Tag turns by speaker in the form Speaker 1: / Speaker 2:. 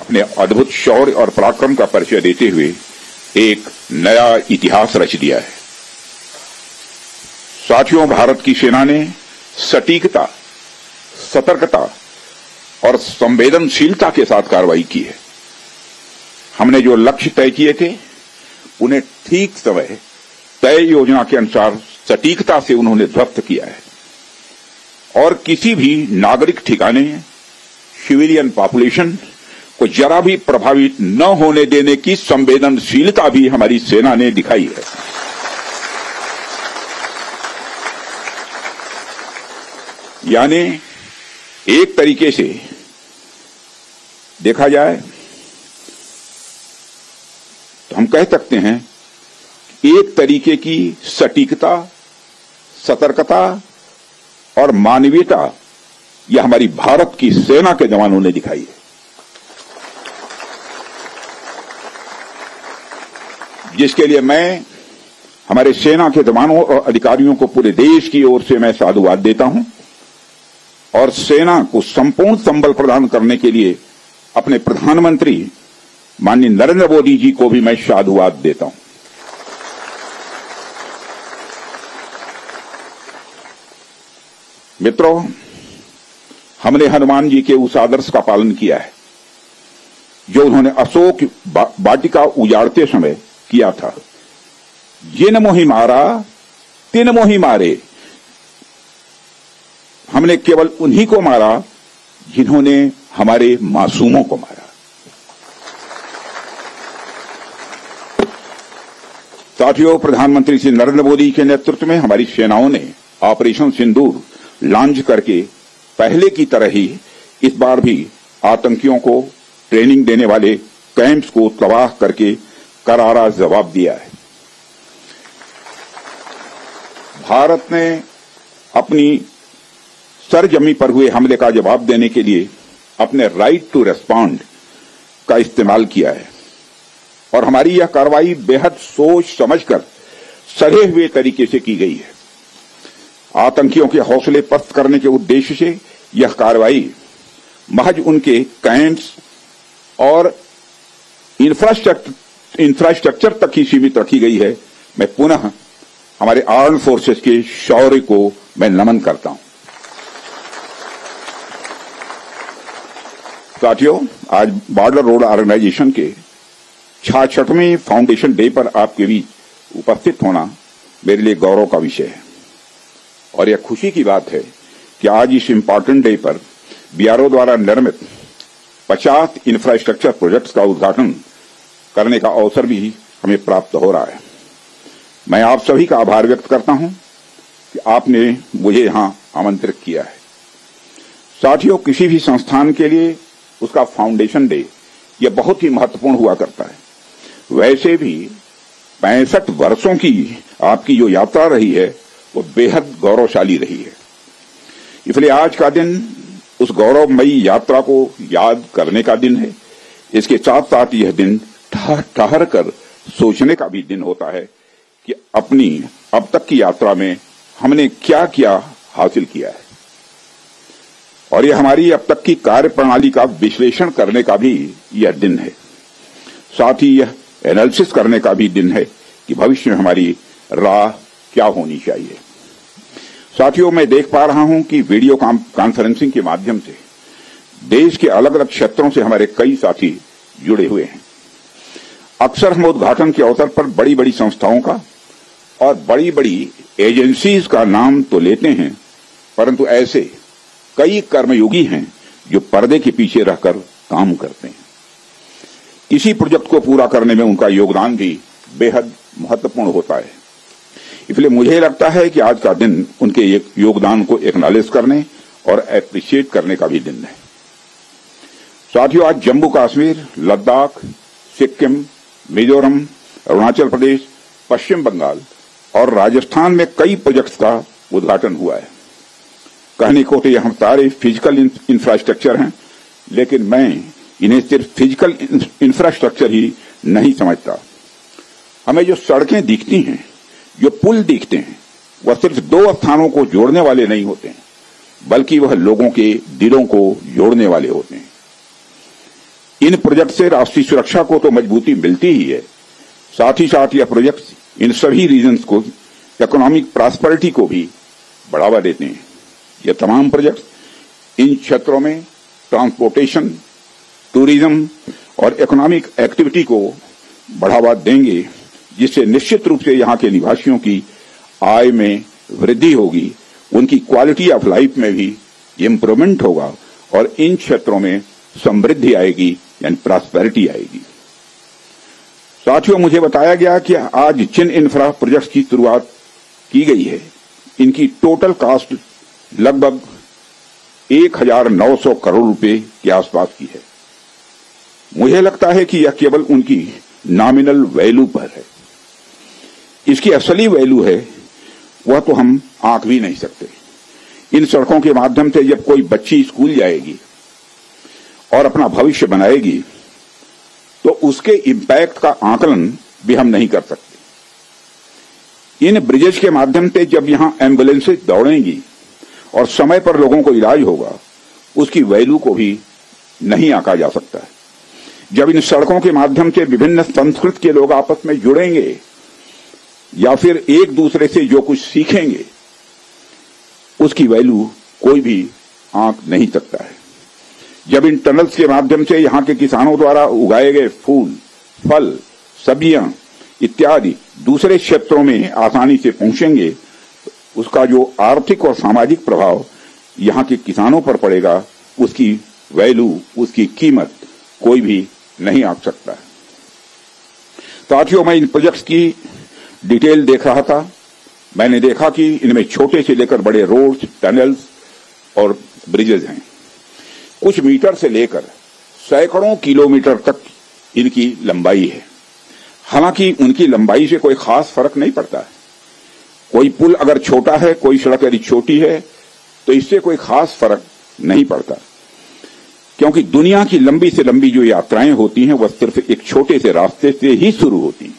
Speaker 1: अपने अद्भुत शौर्य और पराक्रम का परिचय देते हुए एक नया इतिहास रच दिया है। साथियों, भारत की सेना ने सटीकता, सतर्कता और संवेदनशीलता के साथ कार्रवाई की है। हमने जो लक्ष्य तय किए थे उन्हें ठीक समय तय योजना के अनुसार सटीकता से उन्होंने ध्वस्त किया है और किसी भी नागरिक ठिकाने, सिविलियन पॉपुलेशन को जरा भी प्रभावित न होने देने की संवेदनशीलता भी हमारी सेना ने दिखाई है। यानी एक तरीके से देखा जाए तो हम कह सकते हैं एक तरीके की सटीकता, सतर्कता और मानवीयता यह हमारी भारत की सेना के जवानों ने दिखाई है, जिसके लिए मैं हमारे सेना के जवानों और अधिकारियों को पूरे देश की ओर से मैं साधुवाद देता हूं और सेना को संपूर्ण संबल प्रदान करने के लिए अपने प्रधानमंत्री माननीय नरेंद्र मोदी जी को भी मैं साधुवाद देता हूं। मित्रों, हमने हनुमान जी के उस आदर्श का पालन किया है जो उन्होंने अशोक वाटिका उजाड़ते समय किया था। जिन मोहि मारा तिन मोहि मारे। हमने केवल उन्हीं को मारा जिन्होंने हमारे मासूमों को मारा। साथियों, प्रधानमंत्री श्री नरेंद्र मोदी के नेतृत्व में हमारी सेनाओं ने ऑपरेशन सिंदूर लॉन्च करके पहले की तरह ही इस बार भी आतंकियों को ट्रेनिंग देने वाले कैंप्स को तबाह करके करारा जवाब दिया है। भारत ने अपनी सरजमी पर हुए हमले का जवाब देने के लिए अपने राइट टू रेस्पॉन्ड का इस्तेमाल किया है और हमारी यह कार्रवाई बेहद सोच समझकर सधे हुए तरीके से की गई है। आतंकियों के हौसले पस्त करने के उद्देश्य से यह कार्रवाई महज उनके कैंप्स और इंफ्रास्ट्रक्चर तक ही सीमित रखी गई है। मैं पुनः हमारे आर्म्ड फोर्सेस के शौर्य को मैं नमन करता हूं। साथियों, आज बॉर्डर रोड ऑर्गेनाइजेशन के 66वें फाउंडेशन डे पर आपके बीच उपस्थित होना मेरे लिए गौरव का विषय है और यह खुशी की बात है कि आज इस इम्पोर्टेंट डे पर बीआरओ द्वारा निर्मित 50 इंफ्रास्ट्रक्चर प्रोजेक्ट्स का उद्घाटन करने का अवसर भी हमें प्राप्त हो रहा है। मैं आप सभी का आभार व्यक्त करता हूं कि आपने मुझे यहां आमंत्रित किया है। साथियों, किसी भी संस्थान के लिए उसका फाउंडेशन डे यह बहुत ही महत्वपूर्ण हुआ करता है। वैसे भी 65 वर्षों की आपकी जो यात्रा रही है वो बेहद गौरवशाली रही है। इसलिए आज का दिन उस गौरवमयी यात्रा को याद करने का दिन है। इसके साथ साथ यह दिन ठहर कर सोचने का भी दिन होता है कि अपनी अब तक की यात्रा में हमने क्या क्या हासिल किया है और यह हमारी अब तक की कार्य प्रणाली का विश्लेषण करने का भी यह दिन है। साथ ही यह एनालिसिस करने का भी दिन है कि भविष्य में हमारी राह क्या होनी चाहिए। साथियों, मैं देख पा रहा हूं कि वीडियो कॉन्फ्रेंसिंग के माध्यम से देश के अलग अलग क्षेत्रों से हमारे कई साथी जुड़े हुए हैं। अक्सर हम उद्घाटन के अवसर पर बड़ी बड़ी संस्थाओं का और बड़ी बड़ी एजेंसीज का नाम तो लेते हैं, परंतु ऐसे कई कर्मयोगी हैं जो पर्दे के पीछे रहकर काम करते हैं। किसी प्रोजेक्ट को पूरा करने में उनका योगदान भी बेहद महत्वपूर्ण होता है। इसलिए मुझे लगता है कि आज का दिन उनके योगदान को एक्नॉलेज करने और एप्रिशिएट करने का भी दिन है। साथियों, आज जम्मू कश्मीर, लद्दाख, सिक्किम, मिजोरम, अरुणाचल प्रदेश, पश्चिम बंगाल और राजस्थान में कई प्रोजेक्ट्स का उद्घाटन हुआ है। कहने को तो यह सारे फिजिकल इंफ्रास्ट्रक्चर हैं, लेकिन मैं इन्हें सिर्फ फिजिकल इंफ्रास्ट्रक्चर ही नहीं समझता। हमें जो सड़कें दिखती हैं, जो पुल दिखते हैं, वह सिर्फ दो स्थानों को जोड़ने वाले नहीं होते हैं, बल्कि वह लोगों के दिलों को जोड़ने वाले होते हैं। इन प्रोजेक्ट से राष्ट्रीय सुरक्षा को तो मजबूती मिलती ही है, साथ ही साथ यह प्रोजेक्ट इन सभी रीजन्स को इकोनॉमिक प्रॉस्पेरिटी को भी बढ़ावा देते हैं। ये तमाम प्रोजेक्ट इन क्षेत्रों में ट्रांसपोर्टेशन, टूरिज्म और इकोनॉमिक एक्टिविटी को बढ़ावा देंगे, जिससे निश्चित रूप से यहाँ के निवासियों की आय में वृद्धि होगी, उनकी क्वालिटी ऑफ लाइफ में भी इम्प्रूवमेंट होगा और इन क्षेत्रों में समृद्धि आएगी, यानी प्रॉस्पेरिटी आएगी। साथियों, मुझे बताया गया कि आज जिन इंफ्रा प्रोजेक्ट्स की शुरुआत की गई है, इनकी टोटल कॉस्ट लगभग 1900 करोड़ रुपए के आसपास की है। मुझे लगता है कि यह केवल उनकी नॉमिनल वैल्यू पर है। इसकी असली वैल्यू है वह तो हम आंक भी नहीं सकते। इन सड़कों के माध्यम से जब कोई बच्ची स्कूल जाएगी और अपना भविष्य बनाएगी, तो उसके इम्पैक्ट का आकलन भी हम नहीं कर सकते। इन ब्रिजेज के माध्यम से जब यहां एम्बुलेंसेज दौड़ेंगी और समय पर लोगों को इलाज होगा, उसकी वैल्यू को भी नहीं आंका जा सकता है। जब इन सड़कों के माध्यम से विभिन्न संस्कृति के लोग आपस में जुड़ेंगे या फिर एक दूसरे से जो कुछ सीखेंगे, उसकी वैल्यू कोई भी आंक नहीं सकता है। जब इन टनल्स के माध्यम से यहां के किसानों द्वारा उगाए गए फूल, फल, सब्जियां इत्यादि दूसरे क्षेत्रों में आसानी से पहुंचेंगे, उसका जो आर्थिक और सामाजिक प्रभाव यहां के किसानों पर पड़ेगा, उसकी वैल्यू, उसकी कीमत कोई भी नहीं आंक सकता है। साथियों, मैं इन प्रोजेक्ट्स की डिटेल देख रहा था। मैंने देखा कि इनमें छोटे से लेकर बड़े रोड्स, टनल्स और ब्रिजेज हैं। कुछ मीटर से लेकर सैकड़ों किलोमीटर तक इनकी लंबाई है। हालांकि उनकी लंबाई से कोई खास फर्क नहीं पड़ता है। कोई पुल अगर छोटा है, कोई सड़क यदि छोटी है, तो इससे कोई खास फर्क नहीं पड़ता, क्योंकि दुनिया की लंबी से लंबी जो यात्राएं होती हैं वह सिर्फ एक छोटे से रास्ते से ही शुरू होती हैं।